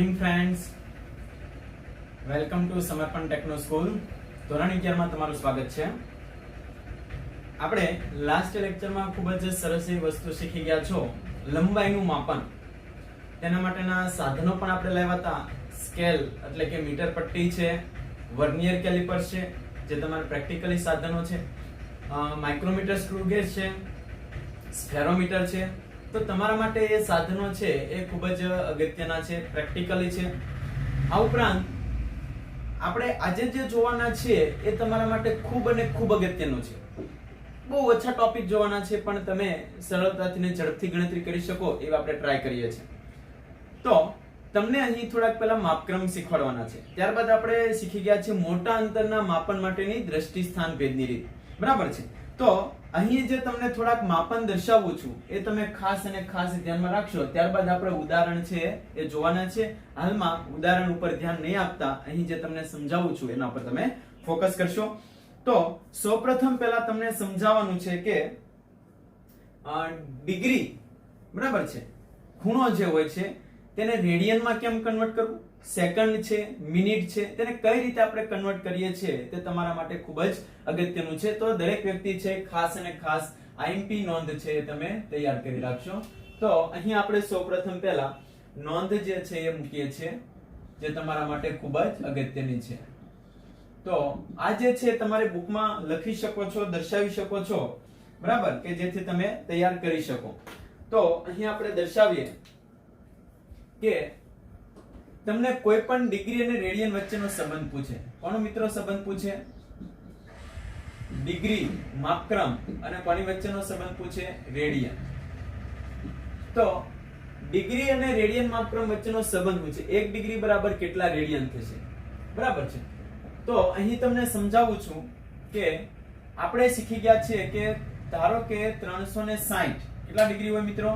Morning friends, welcome to સમર્પણ techno school. ધોરણ 11 માં તમારું સ્વાગત છે. આપણે લાસ્ટ લેક્ચરમાં ખૂબ જ સરસ એવી વસ્તુ શીખી ગયા છો, લંબાઈનું માપન. તેના માટેના સાધનો પણ આપણે લાવ્યા હતા. સ્કેલ એટલે કે મીટર પટ્ટી છે, વર્નિયર કેલિપર છે જે તમારા પ્રેક્ટિકલી સાધનો છે, માઇક્રોમીટર સ્ક્રૂ ગેજ છે, સ્ફેરોમીટર છે. તો તમારા માટે એ સાધનો છે એ ખૂબ જ અગત્યના છે, પ્રેક્ટિકલી છે. આ ઉપરાંત આપણે આજે જે જોવાના છે એ તમારા માટે ખૂબ અને ખૂબ અગત્યનું છે. બહુ ઓછા ટોપિક જોવાના છે પણ તમે સરળતાથી ને ઝડપથી ગણતરી કરી શકો એવા આપણે ટ્રાય કરીએ છીએ. તો તમને અહીં થોડાક પહેલા માપક્રમ શીખવાડવાના છે. ત્યારબાદ આપણે શીખી ગયા છે મોટા અંતરના માપન માટેની દ્રષ્ટિ સ્થાન ભેદની રીત. બરાબર છે. તો અહીં જે તમને થોડાક માપન દર્શાવું છું એ તમે ખાસ અને ખાસ ધ્યાનમાં રાખશો. ત્યારબાદ આપણે ઉદાહરણ છે એ જોવાના છે. હાલમાં ઉદાહરણ ઉપર ધ્યાન નહીં આપતા અહીં જે તમને સમજાવું છું એના પર તમે ફોકસ કરશો. તો સૌપ્રથમ પહેલા તમને સમજાવવાનું છે કે ડિગ્રી, બરાબર છે, ખૂણો જે હોય છે તેને રેડિયનમાં કેમ કન્વર્ટ કરવું, સેકન્ડ છે, મિનિટ છે, તેને કઈ રીતે આપણે કન્વર્ટ કરીએ છીએ તે તમારા માટે ખૂબ જ અગત્યનું છે. તો દરેક વ્યક્તિ છે ખાસ અને ખાસ આઈએમપી નોંધ છે તમે તૈયાર કરી રાખશો. તો અહીં આપણે સૌપ્રથમ પહેલા નોંધ જે છે એ મૂકીએ છીએ જે તમારા માટે ખૂબ જ અગત્યની છે. તો આ જે છે તમારે બુકમાં લખી શકો છો, દર્શાવી શકો છો, બરાબર, કે જેથી તમે તૈયાર કરી શકો. તો અહીં આપણે દર્શાવીએ કે તમને કોઈ પણ ડિગ્રી અને રેડિયન વચ્ચેનો સંબંધ પૂછે. કોનો મિત્રો સંબંધ પૂછે? ડિગ્રી, માપક્રમ અને કોની વચ્ચેનો સંબંધ પૂછે? રેડિયન. તો ડિગ્રી અને રેડિયન માપક્રમ વચ્ચેનો સંબંધ પૂછે. 1 ડિગ્રી બરાબર કેટલા રેડિયન થશે? બરાબર છે. તો અહીં તમને સમજાવું છું કે આપણે શીખી ગયા છે કે ધારો કે 360 કેટલા ડિગ્રી હોય મિત્રો?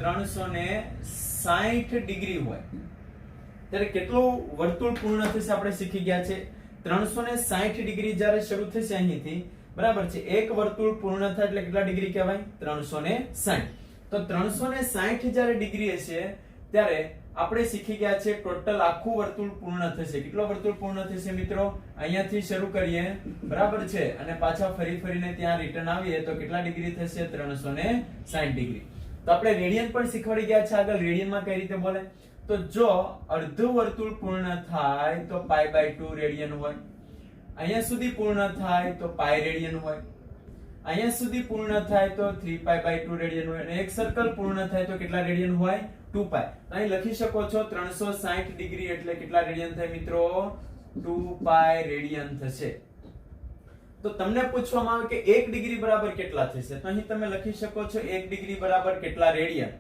360 ડિગ્રી હોય ત્યારે કેટલું વર્તુળ પૂર્ણ થશે આપણે શીખી ગયા છે. 360 ડિગ્રી જ્યારે શરૂ થશે અહીંથી, બરાબર છે, એક વર્તુળ પૂર્ણ થાય એટલે કેટલા ડિગ્રી કહેવાય? 360. તો 360 જ્યારે ડિગ્રી હશે ત્યારે આપણે શીખી ગયા છે ટોટલ આખું વર્તુળ પૂર્ણ થશે. કેટલો વર્તુળ પૂર્ણ થશે મિત્રો? અહીંયાથી શરૂ કરીએ, બરાબર છે, અને પાછા ફરીને ત્યાં રિટર્ન આવીએ તો કેટલા ડિગ્રી થશે? 360 ડિગ્રી. તો આપણે રેડિયન પણ શીખવાડી ગયા છે આગળ. રેડિયનમાં કઈ રીતે બોલે? તો જો અર્ધ વર્તુળ પૂર્ણ થાય તો π/2 રેડિયન હોય. અહીંયા સુધી પૂર્ણ થાય તો π રેડિયન હોય. અહીંયા સુધી પૂર્ણ થાય તો 3π/2 રેડિયન હોય. અને એક સર્કલ પૂર્ણ થાય તો કેટલા રેડિયન હોય? 2π. અહીં લખી શકો છો 360 ડિગ્રી એટલે કેટલા રેડિયન થાય મિત્રો? 2π રેડિયન થશે. તો તમને પૂછવામાં આવે કે 1 ડિગ્રી બરાબર કેટલા થશે? તો અહીં તમે લખી શકો છો 1 ડિગ્રી બરાબર કેટલા રેડિયન.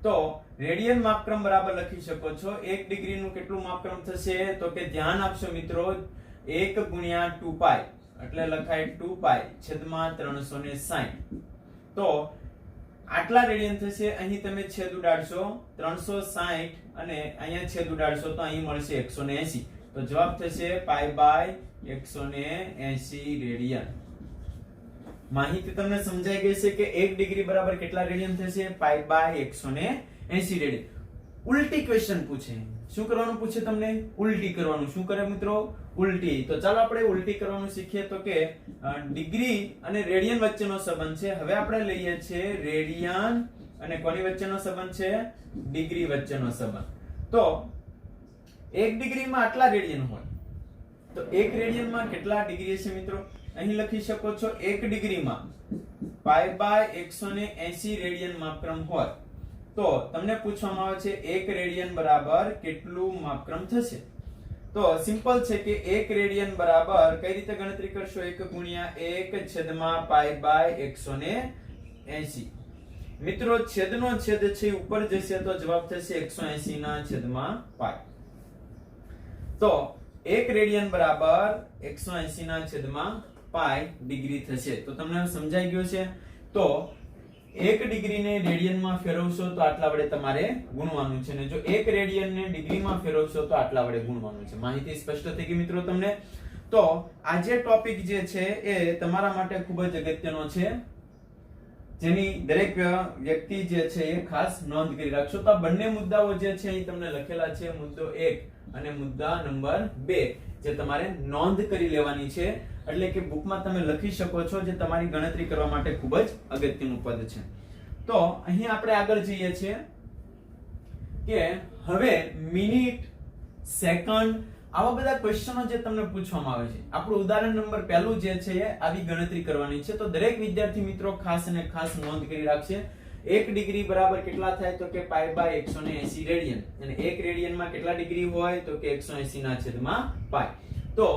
તો રેડિયન માપક્રમ બરાબર લખી શકો છો 1 ડિગ્રી નું કેટલું માપક્રમ થશે? તો કે ધ્યાન આપશો મિત્રો, 1 ગુણ્યા 2π એટલે લખાય 2π છેદમાં 360. તો આટલા રેડિયન થશે. અહીં તમે છેદ ઉડાડશો 360 અને અહીંયા છેદ ઉડાડશો તો અહીં મળશે 180. તો જવાબ થશે π/180 રેડિયન. માહિતી તમને સમજાઈ ગઈ છે કે 1 ડિગ્રી બરાબર કેટલા રેડિયન થશે? π/180 રેડિયન. ઉલટી ક્વેશ્ચન પૂછે. શું કરવાનું પૂછે તમને? ઉલટી કરવાનું. શું કરે મિત્રો? ઉલટી. તો ચાલો આપણે ઉલટી કરવાનું શીખીએ. તો કે ડિગ્રી અને રેડિયન વચ્ચેનો સંબંધ છે. હવે આપણે લઈએ છીએ રેડિયન અને કોની વચ્ચેનો સંબંધ છે? ડિગ્રી વચ્ચેનો સંબંધ. તો 1 ડિગ્રીમાં આટલા રેડિયન હોય તો 1 રેડિયનમાં કેટલા ડિગ્રી હશે મિત્રો? અહીં લખી શકો છો 1 ડિગ્રીમાં π/180 રેડિયન માપક્રમ હોય તો તમને પૂછવામાં આવે છે 1 રેડિયન બરાબર કેટલું માપક્રમ થશે? તો સિમ્પલ છે કે 1 રેડિયન બરાબર કઈ રીતે ગણતરી કરશો? 1 ગુણ્યા 1 છેદમાં π/180. મિત્રો છેદનો છેદ છે ઉપર જશે તો જવાબ થશે 180 ના છેદમાં π. તો 1 રેડિયન બરાબર 180 ના છેદમાં π ડિગ્રી થશે. તો તમને સમજાઈ ગયું છે. તો 1 ડિગ્રીને રેડિયનમાં ફેરવશો તો આટલા વડે તમારે ગુણવાનું છે, અને જો 1 રેડિયનને ડિગ્રીમાં ફેરવશો તો આટલા વડે ગુણવાનું છે. માહિતી સ્પષ્ટ થઈ ગઈ મિત્રો તમને? તો આજે ટોપિક જે છે એ તમારા માટે ખૂબ જ અગત્યનો છે. જેની દરેક વ્યક્તિ જે છે એ ખાસ નોંધ કરી રાખશો. તો આ બંને મુદ્દાઓ જે છે અહીં તમને લખેલા છે, મુદ્દો 1 અને મુદ્દા નંબર 2, જે તમારે નોંધ કરી લેવાની છે. એટલે કે બુકમાં તમે લખી શકો છો, જે તમારી ગણતરી કરવા માટે ખૂબ જ અગત્યનું પદ છે. તો અહીં આપણે આગળ જઈએ છીએ કે હવે મિનિટ, સેકન્ડ, આવા બધા ક્વેશ્ચનો જે તમને પૂછવામાં આવે છે, આપણું ઉદાહરણ નંબર પહેલું જે છે એ આવી ગણતરી કરવાની છે. તો દરેક વિદ્યાર્થી મિત્રો ખાસ અને ખાસ નોંધ કરી રાખશે. 1 ડિગ્રી બરાબર કેટલા થાય? તો કે પાઈ બાય 180 રેડિયન. અને 1 રેડિયનમાં કેટલા ડિગ્રી હોય? તો કે 180 ના છેદમાં પાઈ. તો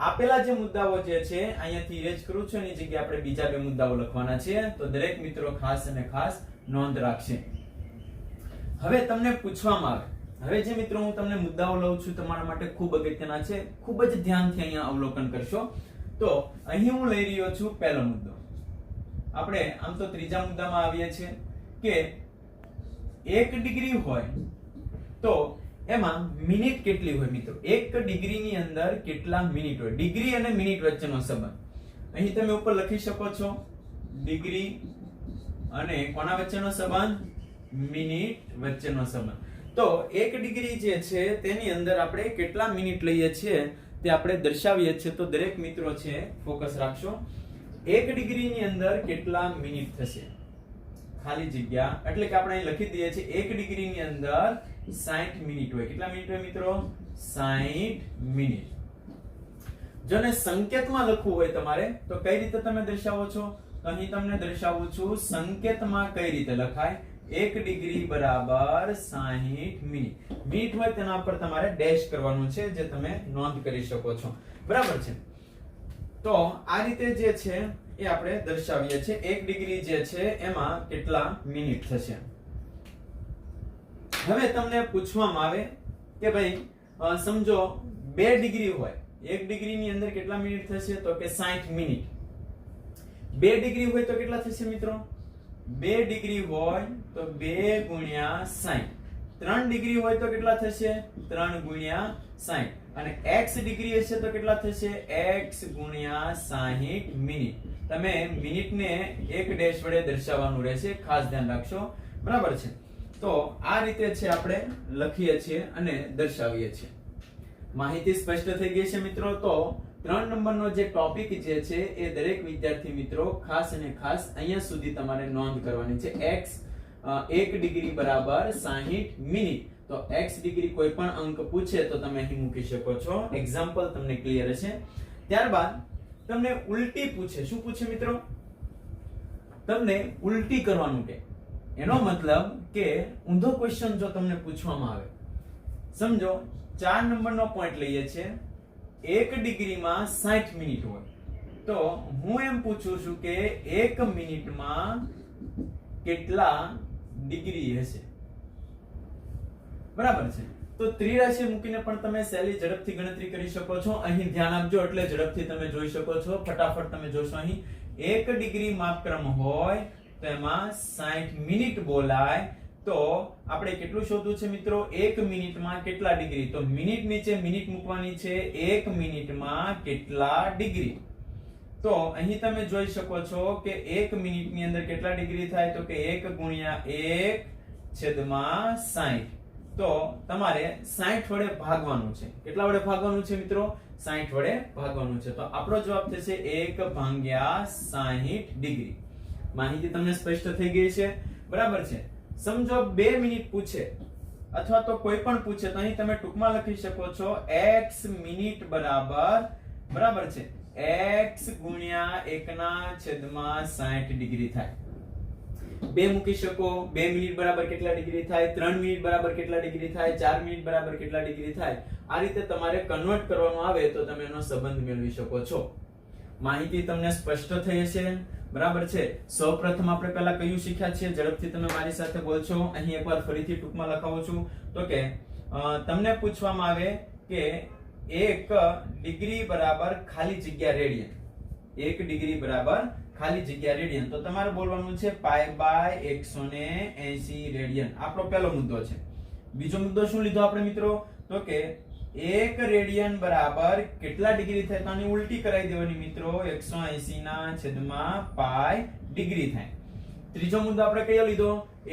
આપેલા જે મુદ્દાઓ જે છે અહીંયાથી ઇરેઝ કરું છું, એની જગ્યાએ આપણે બીજા બે મુદ્દાઓ લખવાના છે. તો દરેક મિત્રો ખાસ અને ખાસ નોંધ રાખશે. હવે તમને પૂછવામાં આવે, હવે જે મિત્રો હું તમને મુદ્દાઓ લઉં છું તમારા માટે ખૂબ અગત્યના છે, ખૂબ જ ધ્યાનથી અહીંયા અવલોકન કરશો. તો અહીં હું લઈ રહ્યો છું પહેલો મુદ્દો. આપણે આમ તો ત્રીજા મુદ્દામાં આવીએ છીએ કે 1 ડિગ્રી હોય તો એમાં મિનિટ કેટલી હોય મિત્રો? 1 ડિગ્રીની અંદર કેટલા મિનિટ હોય? ડિગ્રી અને મિનિટ વચ્ચેનો સંબંધ અહીં તમે ઉપર લખી શકો છો. ડિગ્રી અને કોના વચ્ચેનો સંબંધ? મિનિટ વચ્ચેનો સંબંધ. તો 1 ડિગ્રી જે છે તેની અંદર આપણે કેટલા મિનિટ લઈએ છીએ તે આપણે દર્શાવીએ છીએ. તો દરેક મિત્રો છે ફોકસ રાખશો. 1 ડિગ્રીની અંદર કેટલા મિનિટ થશે? ખાલી જગ્યા, એટલે કે આપણે અહીં લખી દઈએ છીએ 1 ડિગ્રીની અંદર 60 મિનિટ હોય. કેટલા મિનિટ હોય મિત્રો? 60 મિનિટ. જો ને સંકેતમાં લખવું હોય તમારે તો કઈ રીતે તમે દર્શાવો છો? તો અહીં તમને દર્શાવું છું સંકેતમાં કઈ રીતે લખાય. 1 ડિગ્રી બરાબર 60 મિનિટ. મિનિટ હોય તેના પર તમારે ડેશ કરવાનું છે, જે તમે નોંધ કરી શકો છો. બરાબર છે. તો આ રીતે જે છે એ આપણે દર્શાવીએ છીએ. 1 ડિગ્રી જે છે એમાં કેટલા મિનિટ થશે. હવે તમને પૂછવામાં આવે કે ભાઈ સમજો 2 ડિગ્રી હોય, 1 ડિગ્રીની અંદર કેટલા મિનિટ થશે? તો કે 60 મિનિટ. 2 ડિગ્રી હોય તો કેટલા થશે મિત્રો? 2 ડિગ્રી હોય તો 2 ગુણ્યા 60. 3 ડિગ્રી હોય તો કેટલા થશે? 3 ગુણ્યા 60. અને x ડિગ્રી હશે તો કેટલા થશે? x ગુણ્યા 60 મિનિટ. તમે મિનિટને એક ડેશ વડે દર્શાવવાનું રહેશે, ખાસ ધ્યાન રાખશો. બરાબર છે. તો આ રીતે છે આપણે લખીએ છીએ અને દર્શાવીએ છીએ. માહિતી સ્પષ્ટ થઈ ગઈ છે મિત્રો? તો 3 નંબરનો જે ટોપિક જે છે એ દરેક વિદ્યાર્થી મિત્રો ખાસ અને ખાસ અહીંયા સુધી તમારે નોંધ કરવાની છે. x 1 ડિગ્રી બરાબર 60 મિનિટ. તો x ડિગ્રી કોઈ પણ અંક પૂછે તો તમે અહીં મૂકી શકો છો. એક્ઝામ્પલ તમને ક્લિયર હશે. ત્યારબાદ તમને ઉલટી પૂછે. શું પૂછે મિત્રો? તમને ઉલટી કરવાનું કે એનો મતલબ કે ઊંધો ક્વેશ્ચન જો તમને પૂછવામાં આવે. સમજો 4 નંબરનો પોઈન્ટ લઈએ છીએ. 1 ડિગ્રીમાં 60 મિનિટ હોય તો હું એમ પૂછું છું કે 1 મિનિટમાં કેટલા ડિગ્રી હશે? બરાબર છે. તો ત્રિરાશી મૂકીને પણ તમે સહેલી ઝડપથી ગણતરી કરી શકો છો. અહીં ધ્યાન આપજો એટલે ઝડપથી તમે જોઈ શકો છો. ફટાફટ તમે જોશો. અહીં 1 ડિગ્રી માપક્રમ હોય તો એમાં 60 મિનિટ બોલાય. તો આપણે કેટલું શોધવું છે મિત્રો? 1 મિનિટમાં કેટલા ડિગ્રી? તો મિનિટ નીચે મિનિટ મૂકવાની છે. 1 મિનિટમાં કેટલા ડિગ્રી? તો અહીં તમે જોઈ શકો છો કે 1 મિનિટની અંદર કેટલા ડિગ્રી થાય? તો કે 1 ગુણ્યા 1 છેદમાં 60. તો તમારે 60 વડે ભાગવાનું છે. કેટલા વડે ભાગવાનું છે મિત્રો? 60 વડે ભાગવાનું છે. તો આપણો જવાબ થશે 1 ભાગ્યા 60 ડિગ્રી. માહિતી તમને સ્પષ્ટ થઈ ગઈ છે? બરાબર છે. સમજો 2 મિનિટ પૂછે અથવા તો કોઈ પણ પૂછે તો અહીં તમે ટૂંકમાં લખી શકો છો x મિનિટ બરાબર છે x ગુણ્યા 1 ના છેદમાં 60 ડિગ્રી થાય. 2 મૂકી શકો. 2 મિનિટ બરાબર કેટલા ડિગ્રી થાય? 3 મિનિટ બરાબર કેટલા ડિગ્રી થાય? 4 મિનિટ બરાબર કેટલા ડિગ્રી થાય? આ રીતે તમારે કન્વર્ટ કરવાનું આવે તો તમે એનો સંબંધ મેળવી શકો છો. માહિતી તમને સ્પષ્ટ થઈ હશે? બરાબર છે. સૌપ્રથમ આપણે પહેલા કયું શીખ્યા છીએ? ઝડપથી તમે મારી સાથે બોલશો. અહીં એકવાર ફરીથી ટૂંકમાં લખાવું છું. તો કે તમને પૂછવામાં આવે કે 1 ડિગ્રી બરાબર ખાલી જગ્યા રેડિયન. 1 ડિગ્રી બરાબર ખાલી જગ્યા રેડિયન. તો તમારે બોલવાનું છે પાઈ બાય 180 રેડિયન. આપણો પહેલો મુદ્દો છે. બીજો મુદ્દો શું લીધો આપણે મિત્રો? તો કે 1 રેડિયન બરાબર કેટલા ડિગ્રી થાય? તો આની ઉલટી કરાવી દેવાની મિત્રો. 180 ના છેદમાં પાઈ ડિગ્રી થાય. ત્રીજો મુદ્દો આપણે કયો લીધો?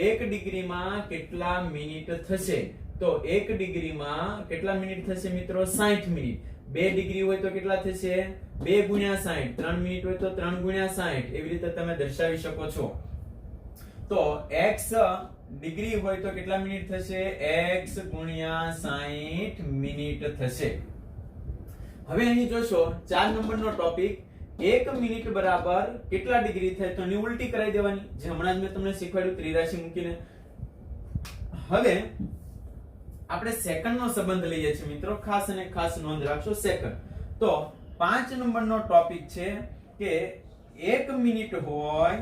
1 ડિગ્રીમાં કેટલા મિનિટ થશે? તો 1 ડિગ્રીમાં કેટલા મિનિટ થશે મિત્રો? 60 મિનિટ. 2 ડિગ્રી હોય તો કેટલા થશે? 2 ગુણ્યા 60. 3 મિનિટ હોય તો 3 ગુણ્યા 60. એવી રીતે તમે દર્શાવી શકો છો. તો x ડિગ્રી હોય તો કેટલા મિનિટ થશે? x ગુણ્યા 60 મિનિટ થશે. હવે અહીં જોશો 4 નંબરનો ટોપિક, 1 મિનિટ બરાબર કેટલા ડિગ્રી થાય? તો એની ઉલટી કરાવી દેવાની, જે હમણાં જ મેં તમને શીખવાડ્યું ત્રિરાશી મૂકીને. હવે આપણે સેકન્ડ નો સંબંધ લઈએ છીએ મિત્રો, ખાસ અને ખાસ નોંધ રાખશો સેકન્ડ. તો 5 નંબરનો ટોપિક છે કે 1 મિનિટ હોય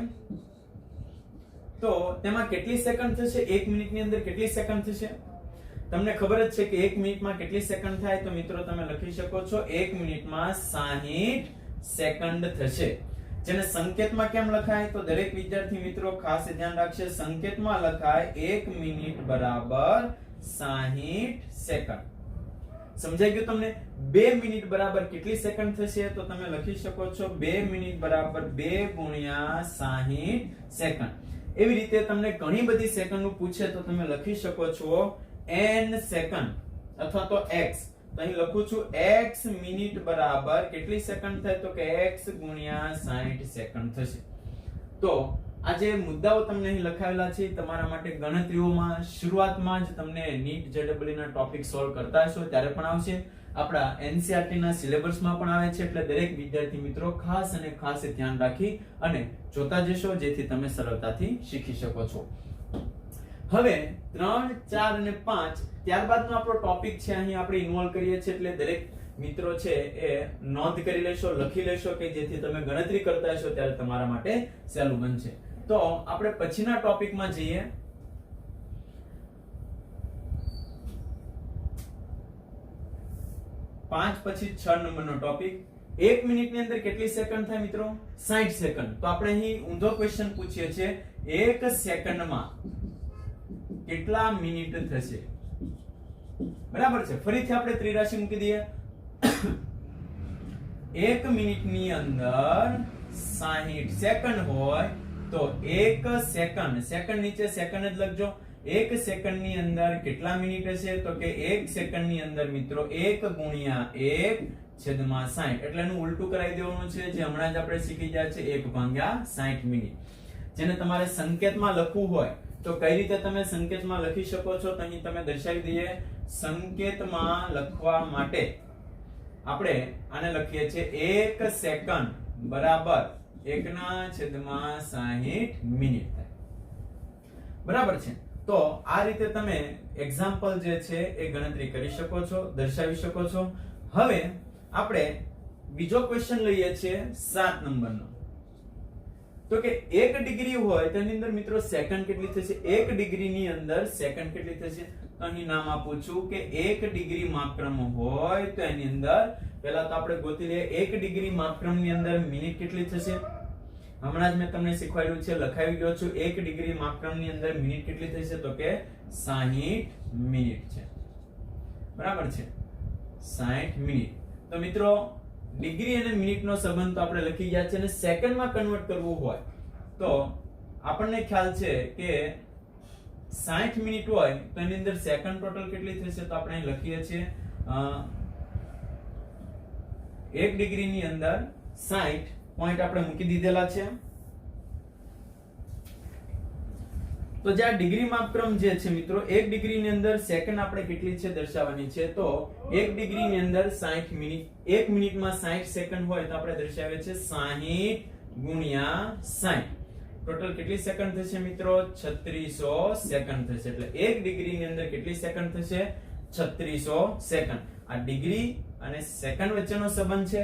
તો તેમાં કેટલી સેકન્ડ થશે? 1 મિનિટની અંદર કેટલી સેકન્ડ થશે? તમને ખબર જ છે કે 1 મિનિટમાં કેટલી સેકન્ડ થાય? તો મિત્રો તમે લખી શકો છો 1 મિનિટમાં 60 સેકન્ડ થશે. જેને સંકેતમાં કેમ લખાય? તો દરેક વિદ્યાર્થી મિત્રો ખાસ ધ્યાન રાખશે, સંકેતમાં લખાય 1 મિનિટ બરાબર 60 સેકન્ડ. સમજાઈ ગયું તમને? 2 મિનિટ બરાબર કેટલી સેકન્ડ થશે? તો તમે લખી શકો છો 2 મિનિટ બરાબર 2 ગુણ્યા 60 સેકન્ડ. એવી રીતે તમને ઘણી બધી સેકન્ડ પૂછે તો તમે લખી શકો છો n સેકન્ડ અથવા તો x. તો અહીં લખું છું x મિનિટ બરાબર કેટલી સેકન્ડ થાય? તો કે x ગુણ્યા 60 સેકન્ડ થશે. તો આ જે મુદ્દાઓ તમને અહીં લખાવેલા છે તમારા માટે ગણતરીઓમાં શરૂઆતમાં જ તમને નીટ JEE ના ટોપિક સોલ્વ કરતા હશો ત્યારે પણ આવશે, આપણા NCERT ના સિલેબસમાં પણ આવે છે. એટલે દરેક વિદ્યાર્થી મિત્રો ખાસ અને ખાસ ધ્યાન રાખી અને જોતા જશો, જેથી તમે સરળતાથી શીખી શકો છો. હવે 3, 4 અને 5 ત્યારબાદનો આપણો ટોપિક છે, અહીં આપણે ઇન્વોલ્વ કરીએ છીએ. એટલે દરેક મિત્રો છે એ નોંધ કરી લેશો, લખી લેશો કે જેથી તમે ગણતરી કરતા હશો ત્યારે તમારા માટે સહેલું બનશે. તો આપણે પછીના ટોપિકમાં જઈએ. 5 પછી 6 નંબરનો ટોપિક, 1 મિનિટની અંદર કેટલી સેકન્ડ થાય મિત્રો? 60 સેકન્ડ. તો આપણે અહીં ઊંધો ક્વેશ્ચન પૂછીએ છીએ, 1 સેકન્ડમાં કેટલા મિનિટ થશે? બરાબર છે. ફરીથી આપણે ત્રિરાશી મૂકી દઈએ. 1 મિનિટની અંદર 60 સેકન્ડ હોય તો 1 સેકન્ડ, સેકન્ડ નીચે સેકન્ડ જ લખજો. 1 સેકન્ડની અંદર કેટલા મિનિટ હશે? તો કે 1 સેકન્ડની અંદર મિત્રો 1 ગુણ્યા 1 છેદમાં 60. એટલે એનું ઉલટું કરાવી દેવાનું છે, જે હમણાં જ આપણે શીખી ગયા છે 1 ભાગ્યા 60 મિનિટ. જેને તમારે સંકેતમાં લખવું હોય તો કઈ રીતે તમે સંકેતમાં લખી શકો છો? તો અહીં તમે દર્શાવી દઈએ. સંકેતમાં લખવા માટે આપણે આને લખીએ છીએ 1 સેકન્ડ બરાબર 1/60 મિનિટ થાય. બરાબર છે. તો આ રીતે તમે એક્ઝામ્પલ જે છે એ ગણતરી કરી શકો છો, દર્શાવી શકો છો. હવે આપણે બીજો ક્વેશ્ચન લઈએ છીએ 7 નંબરનો. તો કે 1 ડિગ્રી હોય તો એની અંદર મિત્રો સેકન્ડ કેટલી થશે? 1 ડિગ્રીની અંદર સેકન્ડ કેટલી થશે? તો અહીં નામ આપું છું કે 1 ડિગ્રી માપક્રમ હોય તો એની અંદર પહેલા તો આપણે ગોતી લઈએ 1 ડિગ્રી માપક્રમની અંદર મિનિટ કેટલી થશે? હમણાં જ મેં તમને શીખવાડ્યું છે, લખાવી ગયો છું. 1 ડિગ્રી માપક્રમની અંદર મિનિટ કેટલી થશે? તો કે 60 મિનિટ છે. બરાબર છે, 60 મિનિટ. તો મિત્રો ડિગ્રી અને મિનિટનો સંબંધ તો આપણે લખી ગયા છે, અને સેકન્ડમાં કન્વર્ટ કરવું હોય તો આપણને ખ્યાલ છે કે 60 મિનિટ હોય તો એની અંદર સેકન્ડ ટોટલ કેટલી થશે? તો આપણે અહીં લખીએ છીએ 1 ડિગ્રીની અંદર 60 પોઈન્ટ આપણે મૂકી દીધેલા છે. તો જે આ ડિગ્રી માપક્રમ જે છે મિત્રો, 1 ડિગ્રીની અંદર સેકન્ડ આપણે કેટલી છે દર્શાવવાની છે. તો 1 ડિગ્રીની અંદર 60 મિનિટ, 1 મિનિટમાં 60 સેકન્ડ હોય તો આપણે દર્શાવીએ છીએ 60 ગુણ્યા 60. ટોટલ કેટલી સેકન્ડ થશે મિત્રો? 3600 સેકન્ડ થશે. એટલે 1 ડિગ્રીની અંદર કેટલી સેકન્ડ થશે? 3600 સેકન્ડ. આ ડિગ્રી અને સેકન્ડ વચ્ચેનો સંબંધ છે.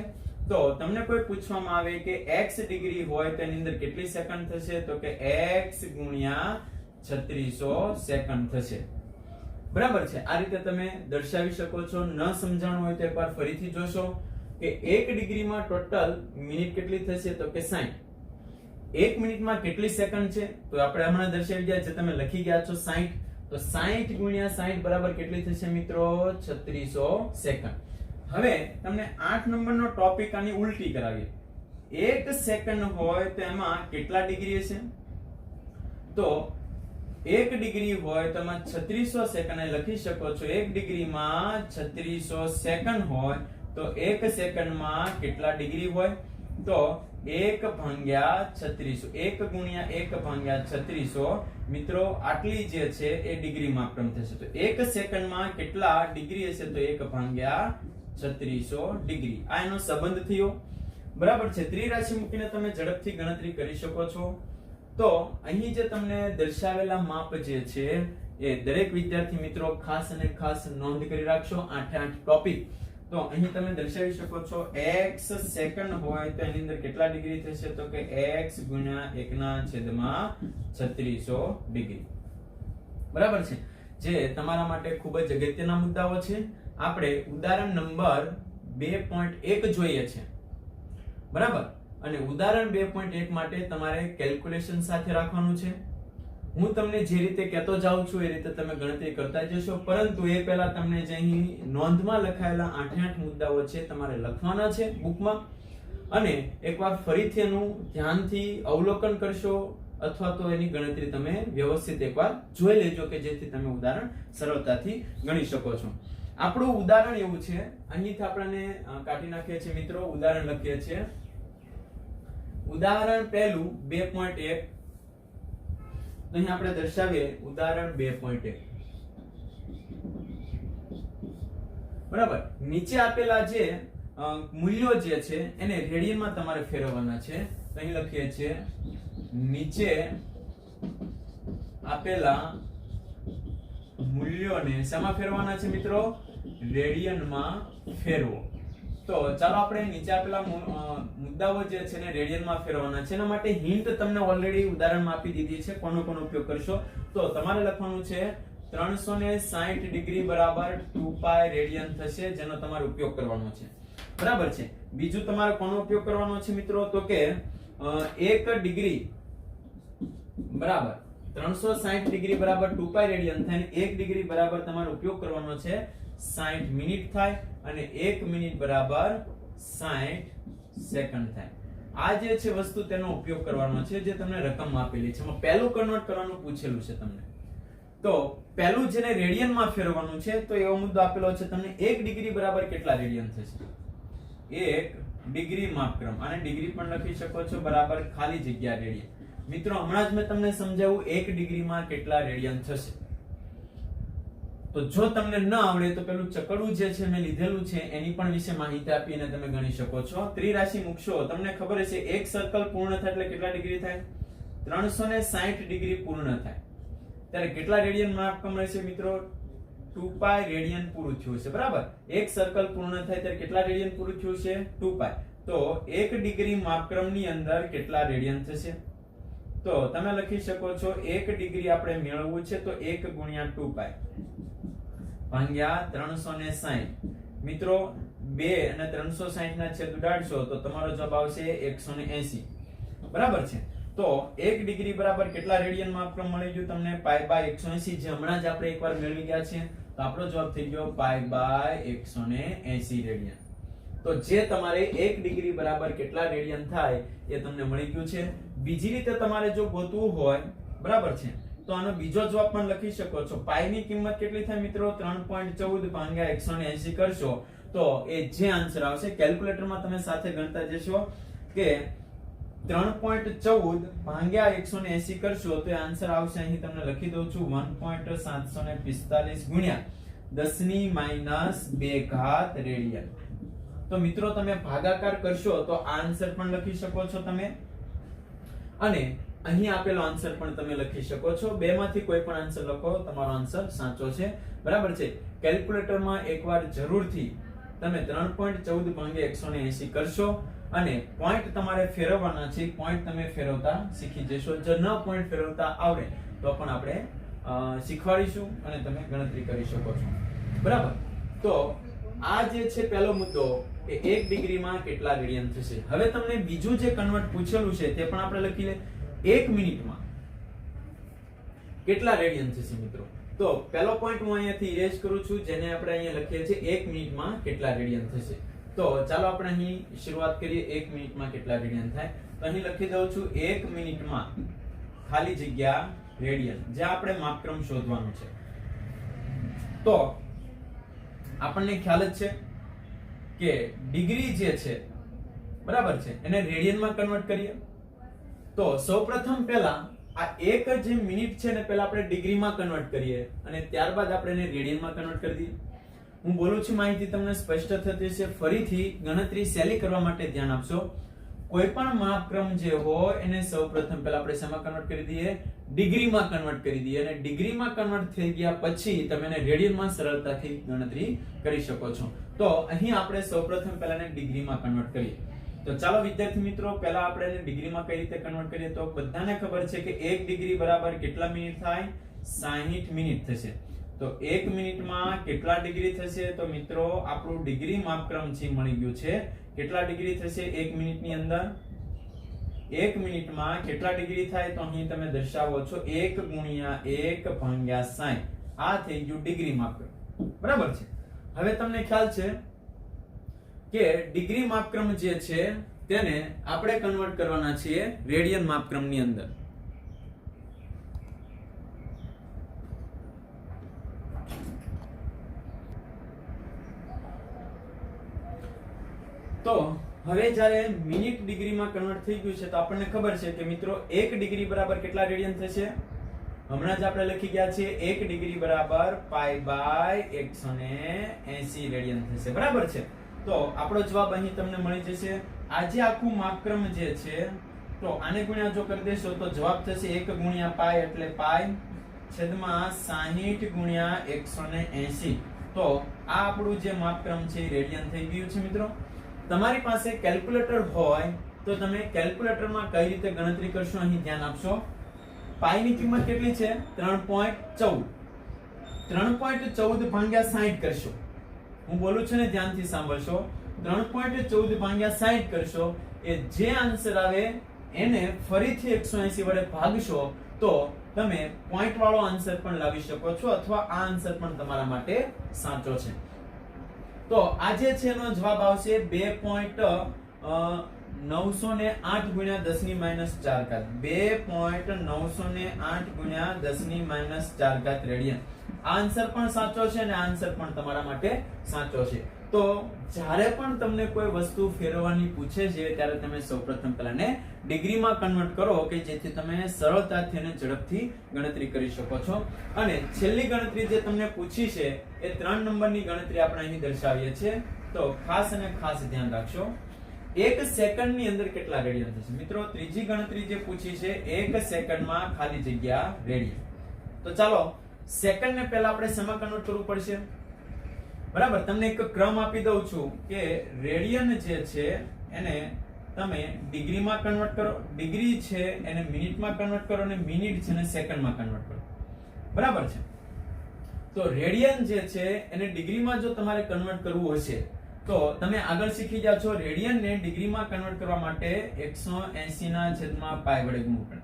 તો તમને કોઈ પૂછવામાં આવે કે x ડિગ્રી હોય તો એની અંદર કેટલી સેકન્ડ થશે? તો કે x ગુણ્યા 3600 સેકન્ડ થશે. બરાબર છે. આ રીતે તમે દર્શાવી શકો છો. ન સમજાણું હોય તો એકવાર ફરીથી જોશો કે 1 ડિગ્રીમાં ટોટલ મિનિટ કેટલી થશે? તો કે 60. 1 મિનિટમાં કેટલી સેકન્ડ છે? તો આપણે હમણાં દર્શાવી ગયા છે, તમે લખી ગયા છો 60. તો 60 ગુણ્યા 60 બરાબર કેટલી થશે મિત્રો? 3600 સેકન્ડ. હવે તમને 8 નંબરનો ટોપિક આની ઉલટી કરાવીએ. 1 સેકન્ડ હોય તો એમાં કેટલા ડિગ્રી હશે? તો 1 ડિગ્રી હોય તો એમાં 3600 સેકન્ડ લખી શકો છો. 1 ડિગ્રીમાં 3600 સેકન્ડ હોય તો 1 સેકન્ડમાં કેટલા ડિગ્રી હોય? તો 1 ભાગ્યા 3600, 1 ગુણ્યા 1 ભાગ્યા 3600 મિત્રો આટલી જે છે એ ડિગ્રી માપક્રમ થશે. તો 1 સેકન્ડમાં કેટલા ડિગ્રી હશે? તો 1 ભાગ્યા 3600 ડિગ્રી. આ એનો સંબંધ થયો. બરાબર છે. ત્રિરાશિ મૂકીને તમે ઝડપથી ગણતરી કરી શકો છો. તો અહીં જે તમને દર્શાવેલા માપ જે છે એ દરેક વિદ્યાર્થી મિત્રો ખાસ અને ખાસ નોંધ કરી રાખશો. 8 ટોપિક. તો અહીં તમે દર્શાવી શકો છો x સેકન્ડ હોય તો એની અંદર કેટલા ડિગ્રી થશે? તો કે x ગુણ્યા 1/3600 ડિગ્રી. બરાબર છે. જે તમારા માટે ખૂબ જ અગત્યના મુદ્દાઓ છે. આપણે ઉદાહરણ નંબર 2.1 જોઈએ છે. બરાબર. અને ઉદાહરણ 2.1 માટે તમારે કેલ્ક્યુલેશન સાથે રાખવાનું છે. હું તમને જે રીતે કહેતો જાઉં છું એ રીતે તમે ગણતરી કરતા જશો, પરંતુ એ પહેલા તમને જે અહીં નોંધમાં લખાયેલા 8 મુદ્દાઓ છે તમારે લખવાના છે બુકમાં. અને એકવાર ફરીથી એનું ધ્યાનથી અવલોકન કરશો અથવા તો એની ગણતરી તમે વ્યવસ્થિત એકવાર જોઈ લેજો કે જેથી તમે ઉદાહરણ સરળતાથી ગણી શકો છો. આપણું ઉદાહરણ એવું છે, અહીંથી આપણને કાઢી નાખીએ છીએ મિત્રો. ઉદાહરણ લખીએ છીએ. ઉદાહરણ પહેલું 2.1. અહીં આપણે દર્શાવીએ ઉદાહરણ 2.1. બરાબર. નીચે આપેલા જે મૂલ્યો જે છે એને રેડિયનમાં તમારે ફેરવવાના છે. તો અહીં લખીએ છીએ નીચે આપેલા મૂલ્યોને શેમાં ફેરવવાના છે મિત્રો? રેડિયનમાં ફેરવો. તો ચાલો આપણે નીચે આપેલા મુદ્દાઓ જે છે ને રેડિયનમાં ફેરવવાના છે. એના માટે હિન્ટ તમને ઓલરેડી ઉદાહરણમાં આપી દીધી છે. કોનો ઉપયોગ કરશો? તો તમારે લખવાનું છે 360 ડિગ્રી બરાબર 2π રેડિયન થશે, જેનો તમારે ઉપયોગ કરવાનો છે. બરાબર છે. બીજું તમારે કોનો ઉપયોગ કરવાનો છે મિત્રો? તો કે 1 ડિગ્રી બરાબર 360 ડિગ્રી બરાબર 2π રેડિયન થાય. 1 ડિગ્રી બરાબર તમારે ઉપયોગ કરવાનો છે 60 મિનિટ થાય અને 1 મિનિટ બરાબર 60 સેકન્ડ થાય. આ જે છે વસ્તુ તેનો ઉપયોગ કરવાનો છે જે તમને રકમ આપેલી છે. એમાં પહેલું કન્વર્ટ કરવાનું પૂછેલું છે તમને. તો પહેલું જેને રેડિયનમાં ફેરવવાનું છે તો એવો મુદ્દો આપેલો છે તમને. 1 ડિગ્રી બરાબર કેટલા રેડિયન થશે? 1 ડિગ્રી માપક્રમ. આને ડિગ્રી પણ લખી શકો છો બરાબર ખાલી જગ્યા રેડિયન. મિત્રો હમણાં જ મેં તમને સમજાવ્યું 1 ડિગ્રીમાં કેટલા રેડિયન થશે. તો જો તમને ન આવડે તો પેલું ચકડું જે છે મેં લીધેલું છે એની પણ વિશે માહિતી આપીને તમે ગણી શકો છો. ત્રિરાશિ મૂકશો. તમને ખબર હશે એક સર્કલ પૂર્ણ થાય એટલે કેટલા ડિગ્રી થાય? 360 ડિગ્રી પૂર્ણ થાય ત્યારે કેટલા રેડિયન માપક્રમ રહેશે મિત્રો? 2π રેડિયન પૂરું થયું છે. બરાબર. એક સર્કલ પૂર્ણ થાય ત્યારે કેટલા રેડિયન પૂરું થયું છે? 2π. તો 1 ડિગ્રી માપક્રમની અંદર કેટલા રેડિયન થશે? તો તમે લખી શકો છો 1 ડિગ્રી આપણે મેળવવું છે તો 1 ગુણ્યા 2π ભાગ્યા 360. મિત્રો 2 અને 360 ના છેદ ઉડાડશો તો તમારો જવાબ આવશે 180. બરાબર છે. તો 1 ડિગ્રી બરાબર કેટલા રેડિયન માપક્રમ મળી ગયું તમને? π/180, જે હમણાં જ આપણે એકવાર મેળવી ગયા છે. તો આપણો જવાબ થઈ ગયો π/180 રેડિયન. તો જે તમારે 1 ડિગ્રી બરાબર કેટલા રેડિયન થાય એ તમને મળી ગયું છે. બીજી રીતે તમારે જો ગોતવું હોય, બરાબર છે, તો આનો બીજો જવાબ પણ લખી શકો છો. પાઈ ની કિંમત કેટલી થાય મિત્રો? 3.14 ભાગ્યા 180 કરશો તો એ જે આન્સર આવશે, કેલ્ક્યુલેટરમાં તમે સાથે ગણતા જશો કે 3.14 ભાગ્યા 180 કરશો તો એ આન્સર આવશે. અહીં તમને લખી દઉં છું 1.745 ગુણ્યા 10⁻² રેડિયન. તો મિત્રો તમે ભાગાકાર કરશો તો આન્સર પણ લખી શકો છો તમે, અને અહીં આપેલો આન્સર પણ તમે લખી શકો છો. બે માંથી કોઈ પણ આન્સર લખો, તમારો આન્સર સાચો છે. બરાબર છે. કેલ્ક્યુલેટરમાં એકવાર જરૂરથી તમે 3.14 ભાગ્યા 180 કરશો અને પોઈન્ટ તમારે ફેરવવાના છે. પોઈન્ટ તમે ફેરવતા શીખી જશો. જો ન પોઈન્ટ ફેરવતા આવડે તો પણ આપણે શીખવાડીશું અને તમે ગણતરી કરી શકો છો. બરાબર. તો આ જે છે પહેલો મુદ્દો એ 1 ડિગ્રીમાં કેટલા રેડિયન થશે. હવે તમને બીજું જે કન્વર્ટ પૂછેલું છે તે પણ આપણે લખી લે. 1 મિનિટમાં કેટલા રેડિયન થશે મિત્રો? તો પહેલો પોઈન્ટ હું અહીંયાથી ઇરેઝ કરું છું, જેને આપણે અહીંયા લખીએ છીએ 1 મિનિટમાં કેટલા રેડિયન થશે. તો ચાલો આપણે અહીં શરૂઆત કરીએ. 1 મિનિટમાં કેટલા રેડિયન થાય તો અહીં લખી દઉં છું 1 મિનિટમાં ખાલી જગ્યા રેડિયન, જે આપણે માપક્રમ શોધવાનું છે. તો આપણને ખ્યાલ જ છે કે ડિગ્રી જે છે બરાબર છે એને રેડિયનમાં કન્વર્ટ કરીએ. તો સૌપ્રથમ પહેલા આ એક જે મિનિટ છે ને પહેલા આપણે ડિગ્રીમાં કન્વર્ટ કરીએ અને ત્યારબાદ આપણે એને રેડિયનમાં કન્વર્ટ કરી દઈએ. હું બોલું છું, માહિતી તમને સ્પષ્ટ થતી છે. ફરીથી ગણતરી સહેલી કરવા માટે ધ્યાન આપશો. કોઈ પણ માપક્રમ જે હોય એને સૌપ્રથમ પહેલા આપણે શેમાં કન્વર્ટ કરી દઈએ? ડિગ્રીમાં કન્વર્ટ કરી દઈએ. અને ડિગ્રીમાં કન્વર્ટ થઈ ગયા પછી તમે એને રેડિયનમાં સરળતાથી ગણતરી કરી શકો છો. તો અહીં આપણે સૌપ્રથમ પહેલા એને ડિગ્રીમાં કન્વર્ટ કરીએ. તો ચાલો વિદ્યાર્થી મિત્રો, પહેલા આપણે એને ડિગ્રીમાં કઈ રીતે કન્વર્ટ કરીએ. તો બધાને ખબર છે કે 1 ડિગ્રી બરાબર કેટલા મિનિટ થાય? 60 મિનિટ થશે. તો 1 મિનિટમાં કેટલા ડિગ્રી થશે? તો મિત્રો આપણું ડિગ્રી માપક્રમ છે મળી ગયું છે. કેટલા ડિગ્રી થશે 1 મિનિટની અંદર? 1 મિનિટમાં કેટલા ડિગ્રી થાય? તો અહીં તમે દર્શાવો છો 1 ગુણ્યા 1 ભાગ્યા 60. આ થઈ ગયું ડિગ્રી માપક્રમ. બરાબર છે. હવે તમને ખ્યાલ છે કે ડિગ્રી માપક્રમ જે છે તેને આપણે કન્વર્ટ કરવાના છીએ રેડિયન માપક્રમની અંદર. તો હવે જ્યારે મિનિટ ડિગ્રીમાં કન્વર્ટ થઈ ગયું છે તો આપણને ખબર છે કે મિત્રો 1 ડિગ્રી બરાબર કેટલા રેડિયન થશે? હમણાં જ આપણે લખી ગયા છે 1 ડિગ્રી બરાબર π/180 રેડિયન થશે. બરાબર છે. તો આપણો જવાબ અહીં તમને મળી જશે. આજે આખું માપક્રમ જે છે તો આને ગુણ્યા જો કરી દેશો તો જવાબ થશે 1 ગુણ્યા પાઈ એટલે પાઈ છેદમાં 60 ગુણ્યા 180. તો આ આપણું જે માપક્રમ છે એ રેડિયન થઈ ગયું છે. મિત્રો તમારી પાસે કેલ્ક્યુલેટર હોય તો તમે કેલ્ક્યુલેટરમાં કઈ રીતે ગણતરી કરશો અહીં ધ્યાન આપશો. પાઈ ની કિંમત કેટલી છે? 3.14. 3.14 ભાગ્યા 60 કરશો. હું બોલું છું ને ધ્યાનથી સાંભળશો. 3.14 ભાગ્યા 60 કરશો એ જે આન્સર આવે એને ફરીથી 180 વડે ભાગશો તો તમે પોઈન્ટ વાળો આન્સર પણ લાવી શકો છો અથવા આ આન્સર પણ તમારા માટે સાચો છે. તો આજે છે એનો જવાબ આવશે 2.908 ગુણ્યા 10 ની -4 ઘાત. 2.908 ગુણ્યા 10 ની -4 ઘાત રેડિયન. આન્સર પણ સાચો છે અને આન્સર પણ તમારા માટે સાચો છે. તો જ્યારે પણ તમને કોઈ વસ્તુ ફેરવવાની પૂછે છે ત્યારે તમે સૌપ્રથમ પહેલા ડિગ્રીમાં કન્વર્ટ કરો કે જેથી તમે સરળતાથી અને ઝડપથી ગણતરી કરી શકો છો. અને છેલ્લી ગણતરી જે તમને પૂછી છે એ 3 નંબરની ગણતરી આપણે અહીં દર્શાવીએ છીએ. તો ખાસ અને ખાસ ધ્યાન રાખશો. 1 સેકન્ડની અંદર કેટલા રેડિયન થશે? મિત્રો ત્રીજી ગણતરી જે પૂછી છે 1 સેકન્ડમાં ખાલી જગ્યા રેડિયન. તો ચાલો સેકન્ડ ને પહેલા આપણે શેમાં કન્વર્ટ કરવું પડશે? બરાબર, તમને એક ક્રમ આપી દઉં છું કે રેડિયન જે છે એને તમે ડિગ્રીમાં કન્વર્ટ કરો, ડિગ્રી છે એને મિનિટમાં કન્વર્ટ કરો અને મિનિટ છે એને સેકન્ડમાં કન્વર્ટ કરો. બરાબર છે. તો રેડિયન જે છે એને ડિગ્રીમાં જો તમારે કન્વર્ટ કરવું હશે તો તમે આગળ શીખી ગયા છો રેડિયનને ડિગ્રીમાં કન્વર્ટ કરવા માટે 180/π વડે ગુણવું પડે.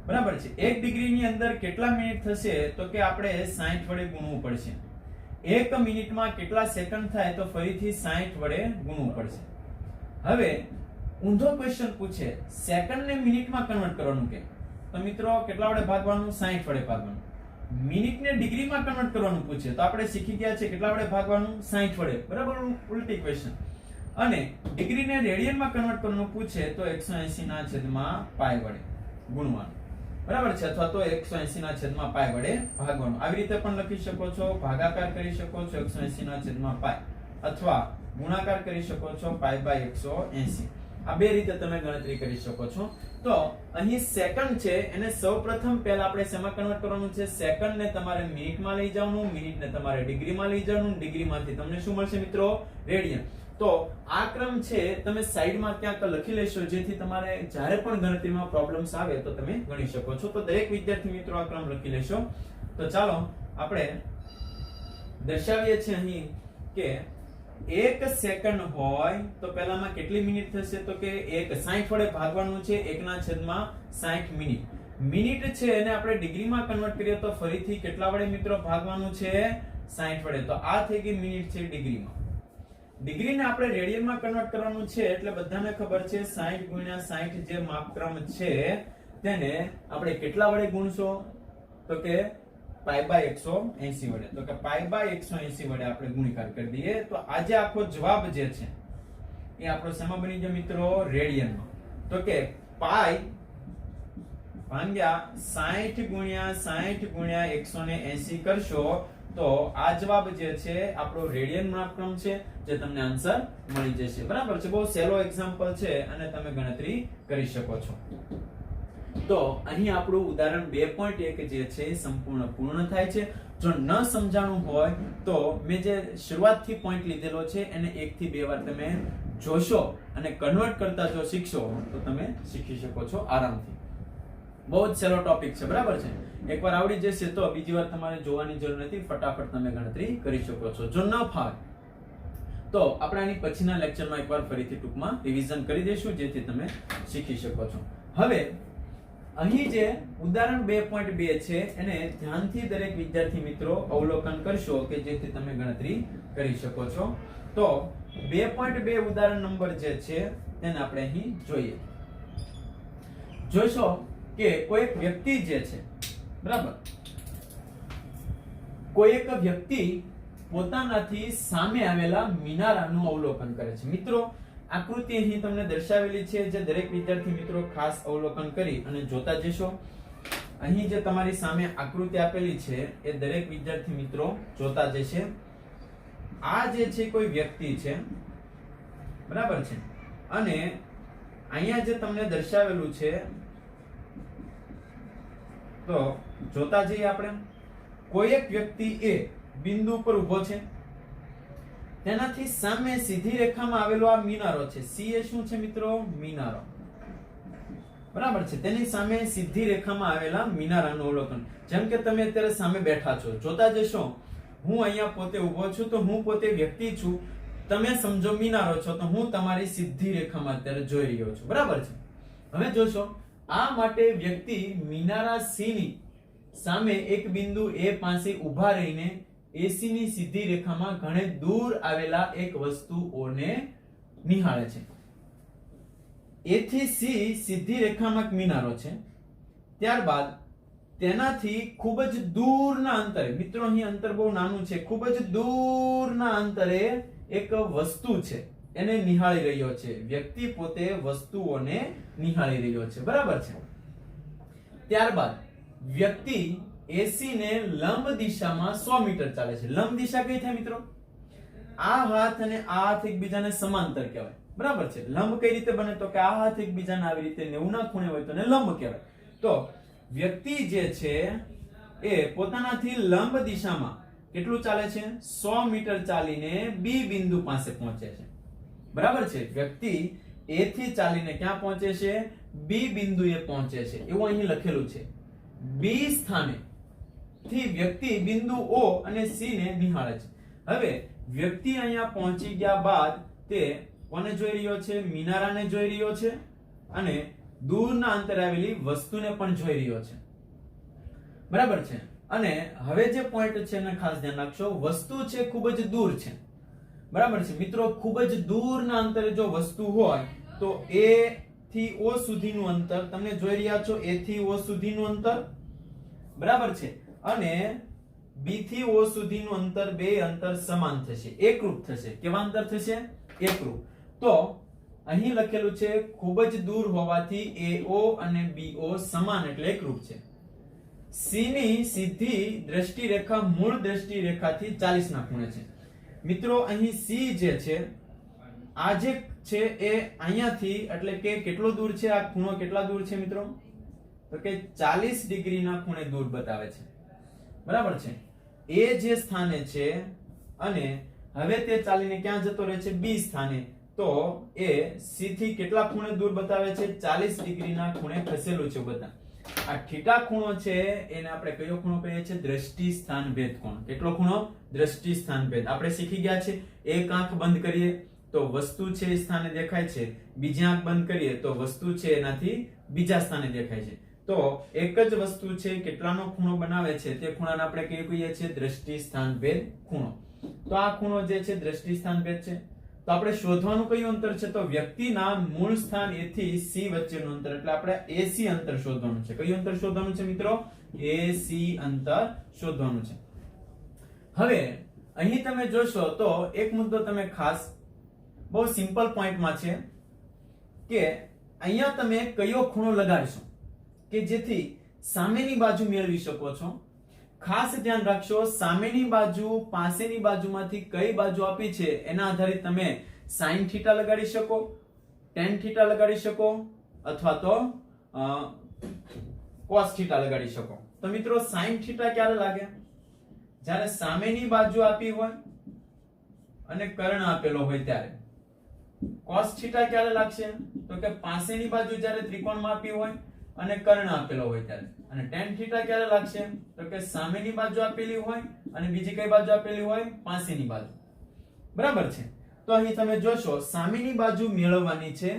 બરાબર છે. 1 ડિગ્રીની અંદર કેટલા મિનિટ થશે? તો કે આપણે 60 વડે ગુણવું પડશે. 1 મિનિટમાં કેટલા સેકન્ડ થાય? તો ફરીથી 60 વડે ગુણવું પડશે. હવે ઊંધો ક્વેશ્ચન પૂછે સેકન્ડ ને મિનિટમાં કન્વર્ટ કરવાનું કે તો મિત્રો કેટલા વડે ભાગવાનું? 60 વડે ભાગવાનું. મિનિટ ને ડિગ્રીમાં કન્વર્ટ કરવાનું પૂછે તો આપણે શીખી ગયા છે કેટલા વડે ભાગવાનું? 60 વડે. બરાબર, ઉલટી ક્વેશ્ચન. અને ડિગ્રી ને રેડિયનમાં કન્વર્ટ કરવાનું પૂછે તો 180/π વડે ગુણવાનું. બરાબર છે. અથવા તો 180/π વડે ભાગવાનું. આવી રીતે પણ લખી શકો છો, ભાગાકાર કરી શકો છો 180/π અથવા ગુણાકાર કરી શકો છો π/180. આ બે રીતે તમે ગણતરી કરી શકો છો. તો અહીં સેકન્ડ છે એને સૌપ્રથમ પહેલા આપણે શેમાં કન્વર્ટ કરવાનું છે? સેકન્ડ ને તમારે મિનિટમાં લઈ જવાનું, મિનિટ ને તમારે ડિગ્રીમાં લઈ જવાનું, ડિગ્રીમાંથી તમને શું મળશે મિત્રો? રેડિયન. તો આ ક્રમ છે તમે સાઈડમાં ક્યાંક લખી લેશો જેથી તમારે જ્યારે પણ ગણતરીમાં પ્રોબ્લેમ્સ આવે તો તમે ગણી શકો છો. તો દરેક વિદ્યાર્થી મિત્રો આ ક્રમ લખી લેશો. તો ચાલો આપણે દર્શાવીએ છીએ અહીં કે 1 સેકન્ડ હોય તો પહેલામાં કેટલી મિનિટ થશે? તો કે 60 વડે ભાગવાનું છે 1/60 મિનિટ. મિનિટ છે એને આપણે ડિગ્રીમાં કન્વર્ટ કરીએ તો ફરીથી કેટલા વડે મિત્રો ભાગવાનું છે? 60 વડે. તો આ થઈ ગઈ મિનિટ છે ડિગ્રીમાં. ડિગ્રીને આપણે રેડિયનમાં કન્વર્ટ કરવાનું છે એટલે બધાને ખબર છે 60 × 60 જે માપક્રમ છે તેને આપણે કેટલા વડે ગુણશો તો કે પાઈ બાય 180 વડે તો કે પાઈ બાય 180 વડે આપણે ગુણાકાર કરી દઈએ તો આજે આખો જવાબ જે છે એ આપણો શેમાં બની ગયો મિત્રો રેડિયનમાં તો કે પાઈ ભાગ્યા 60 ગુણ્યા 60 ગુણ્યા 180 કરશો તો આ જવાબ જે છે આપણો રેડિયનમાં ક્રમ છે જે તમને આન્સર મળી જશે બરાબર છે બહુ સહેલો એક્ઝામ્પલ છે અને તમે ગણતરી કરી શકો છો તો અહીં આપણું ઉદાહરણ 2.1 જે છે સંપૂર્ણ પૂર્ણ થાય છે જો ન સમજાણું હોય તો મેં જે શરૂઆતથી પોઈન્ટ લીધેલો છે એને 1 થી 2 વાર તમે જોશો અને કન્વર્ટ કરતા જો શીખશો તો તમે શીખી શકો છો આરામથી બહુ જ સહેલો ટોપિક છે બરાબર છે એકવાર આવડી જશે તો બીજી વાર તમારે જોવાની જરૂર નથી ફટાફટ તમે ગણતરી કરી શકો છો જો ન ફાવે તો આપણે આની પછીના લેક્ચરમાં એકવાર ફરીથી ટૂંકમાં રિવિઝન કરી દઈશું જેથી તમે શીખી શકો છો હવે અહીં જે ઉદાહરણ 2.2 છે એને ધ્યાનથી દરેક વિદ્યાર્થી મિત્રો અવલોકન કરશો કે જેથી તમે ગણતરી કરી શકો છો તો 2.2 ઉદાહરણ નંબર જે છે તેને આપણે અહીં જોઈએ જોશો કે કોઈ એક વ્યક્તિ જે છે બરાબર કોઈ એક વ્યક્તિ પોતાનાથી સામે આવેલા મિનારાનું અવલોકન કરે છે મિત્રો આકૃતિ અહીં તમને દર્શાવેલી છે જે દરેક વિદ્યાર્થી મિત્રો ખાસ અવલોકન કરી અને જોતા જશો અહીં જે તમારી સામે આકૃતિ આપેલી છે એ દરેક વિદ્યાર્થી મિત્રો જોતા જશે આ જે છે કોઈ વ્યક્તિ છે બરાબર છે અને અહીંયા જે તમને દર્શાવેલું છે તો જોતા જઈએ આપણે કોઈ એક વ્યક્તિ એ બિંદુ પર ઊભો છે તેનાથી સામે સીધી રેખામાં આવેલો આ મિનારો છે સી એ શું છે મિત્રો મિનારો બરાબર છે તેની સામે સીધી રેખામાં આવેલા મિનારાનું અવલોકન જેમ કે તમે અત્યારે સામે બેઠા છો જોતા જશો હું અહીંયા પોતે ઊભો છું તો હું પોતે વ્યક્તિ છું તમે સમજો મિનારો છો તો હું તમારી સીધી રેખામાં અત્યારે જોઈ રહ્યો છું બરાબર છે હવે જોશો આ માટે વ્યક્તિ મિનારા સી ની સામે એક બિંદુ એ પાસે ઊભા રહીને AC ની સીધી રેખામાં ઘણે દૂર આવેલા એક વસ્તુઓને નિહાળે છે A થી C સીધી રેખામાં એક મિનારો છે ત્યારબાદ તેનાથી ખૂબ જ દૂરના અંતરે મિત્રો અહીં અંતર બહુ નાનું છે ખૂબ જ દૂરના અંતરે એક વસ્તુ છે એને નિહાળી રહ્યો છે વ્યક્તિ પોતે વસ્તુઓને નિહાળી રહ્યો છે બરાબર છે ત્યારબાદ વ્યક્તિ AC ને લંબ દિશામાં 100 મીટર ચાલે છે લંબ દિશા કઈ થાય મિત્રો આ હાથ અને આ હાથ એકબીજાને સમાંતર કહેવાય બરાબર છે લંબ કઈ રીતે બને તો કે આ હાથ એકબીજાને આવી રીતે 90 ના ખૂણે હોય તો એને લંબ કહેવાય તો વ્યક્તિ જે છે એ પોતાનાથી લંબ દિશામાં કેટલું ચાલે છે 100 મીટર ચાલીને B બિંદુ પાસે પહોંચે છે બરાબર છે વ્યક્તિ A થી ચાલીને ક્યાં પહોંચે છે B બિંદુએ પહોંચે છે એવું અહીં લખેલું છે B સ્થાને થી વ્યક્તિ બિંદુ O અને C ને નિહાળે છે હવે વ્યક્તિ અહીંયા પહોંચી ગયા બાદ તે કોને જોઈ રહ્યો છે મિનારાને જોઈ રહ્યો છે અને દૂરના અંતરે આવેલી વસ્તુને પણ જોઈ રહ્યો છે બરાબર છે અને હવે જે પોઈન્ટ છે એને ખાસ ધ્યાન રાખશો વસ્તુ છે ખૂબ જ દૂર છે બરાબર છે મિત્રો ખૂબ જ દૂરના અંતરે જો વસ્તુ હોય તો A થી O સુધીનું અંતર તમને જોઈ રહ્યા છો A થી O સુધીનું અંતર બરાબર છે અને B થી O સુધીનું અંતર બે અંતર સમાન થશે એકરૂપ થશે કેવા અંતર થશે એકરૂપ તો અહીં લખેલું છે ખૂબ જ દૂર હોવાથી AO અને BO સમાન એટલે એકરૂપ છે C ની સીધી દ્રષ્ટિ રેખા મૂળ દ્રષ્ટિ રેખાથી 40 ના ખૂણે છે મિત્રો અહીં C જે છે આ જે છે એ અહીંયાથી એટલે કે કેટલો દૂર છે આ ખૂણો કેટલા દૂર છે મિત્રો તો કે 40 ડિગ્રીના ખૂણે દૂર બતાવે છે બરાબર છે એ જે સ્થાને છે અને હવે તે ચાલીને ક્યાં જતો રહે છે B સ્થાને તો એ C થી કેટલા ખૂણે દૂર બતાવે છે 40 ડિગ્રીના ખૂણે ખસેલું છે બધા આ થીટા ખૂણો છે એને આપણે કયો ખૂણો કહીએ છીએ દ્રષ્ટિ સ્થાન ભેદ કોણ કેટલો ખૂણો દ્રષ્ટિ સ્થાન ભેદ આપણે શીખી ગયા છે એક આંખ બંધ કરીએ તો વસ્તુ છે એ સ્થાને દેખાય છે બીજી આંખ બંધ કરીએ તો વસ્તુ છે એનાથી બીજા સ્થાને દેખાય છે તો એક જ વસ્તુ છે કેટલાનો ખૂણો બનાવે છે તે ખૂણાને આપણે કહીએ છીએ દ્રષ્ટિ સ્થાન ભેદ ખૂણો તો આ ખૂણો જે છે દ્રષ્ટિ સ્થાન ભેદ છે તો તો આપણે શોધવાનું કયું અંતર છે? તો વ્યક્તિના મૂળ સ્થાન A થી C વચ્ચેનું અંતર, એટલે આપણે AC અંતર શોધવાનું છે. કયું અંતર શોધવાનું છે મિત્રો? AC અંતર શોધવાનું છે. હવે અહીં તમે જોશો તો એક મુદ્દો તમે ખાસ બહુ સિમ્પલ પોઈન્ટમાં છે કે અહીંયા તમે કયો ખૂણો લગાડશો કે જેથી સામેની બાજુ મેળવી શકો છો. ખાસ ધ્યાન રાખશો, સામેની બાજુ પાસેની બાજુમાંથી કઈ બાજુ આપી છે એના આધારિત તમે sin θ લગાડી શકો, tan θ લગાડી શકો અથવા તો cos θ લગાડી શકો. તો મિત્રો sin θ ક્યારે લાગે? જ્યારે સામેની બાજુ આપી હોય અને કર્ણ આપેલો હોય ત્યારે. cos θ ક્યારે લાગશે? તો કે પાસેની બાજુ જ્યારે ત્રિકોણમાં આપી હોય અને કર્ણ આપેલો હોય ત્યારે. અને tan θ ક્યારે લાગશે? તો કે સામેની બાજુ આપેલી હોય અને બીજી કઈ બાજુ આપેલી હોય? પાસેની બાજુ. બરાબર છે. તો અહીં તમે જોશો સામેની બાજુ મેળવવાની છે,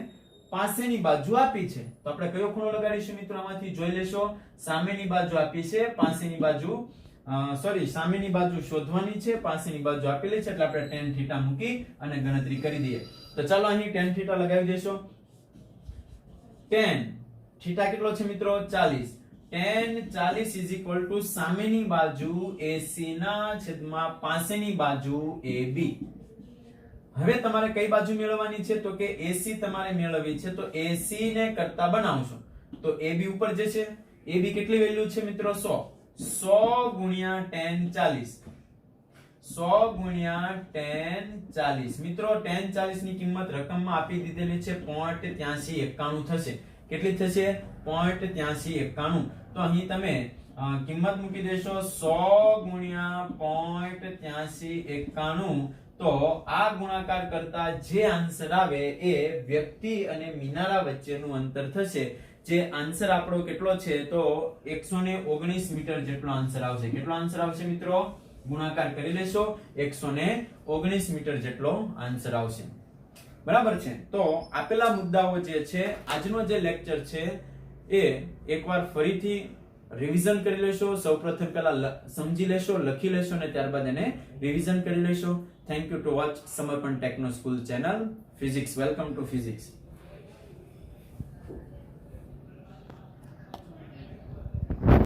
પાસેની બાજુ આપી છે, તો આપણે કયો ખૂણો લગાડીશું મિત્રો? આમાંથી જોઈ લેશો. સામેની બાજુ આપી છે, પાસેની બાજુ સામેની બાજુ શોધવાની છે, પાસેની બાજુ આપેલી છે, એટલે આપણે tan θ મૂકી અને ગણતરી કરી દઈએ. તો ચાલો અહીં tan θ લગાવી દેશો. tan θ કેટલો છે મિત્રો? 40. tan 40 = સામેની બાજુ AC ના છેદમાં પાસેની બાજુ AB. હવે તમારે કઈ બાજુ મેળવવાની છે? તો કે AC તમારે મેળવવી છે, તો AC ને કરતા બનાવશો તો AB ઉપર જે છે, AB કેટલી વેલ્યુ છે મિત્રો? 100 ગુણ્યા tan 40. 100 ગુણ્યા tan 40. મિત્રો tan 40 ની કિંમત રકમમાં આપી દીધેલી છે 0.8391 થશે. કેટલી થશે? 0.8391. તો અહીં તમે કિંમત મૂકી દેશો 100 ગુણ્યા 0.8391. તો આ ગુણાકાર કરતા જે આન્સર આવે એ વ્યક્તિ અને મિનારા વચ્ચેનું અંતર થશે. જે આન્સર આપણો કેટલો છે? તો 119 મીટર જેટલો આન્સર આવશે. કેટલો આન્સર આવશે મિત્રો? ગુણાકાર કરી લેશો, 119 મીટર જેટલો આન્સર આવશે. બરાબર છે. તો આપેલા મુદ્દાઓ જે છે, આજનો જે લેક્ચર છે એ એકવાર ફરીથી રિવિઝન કરી લેશો. સૌપ્રથમ પહેલા સમજી લેશો, લખી લેશો અને ત્યારબાદ એને રિવિઝન કરી લેશો. થેન્ક યુ ટુ વોચ સમર્પણ techno school channel physics. Welcome to physics.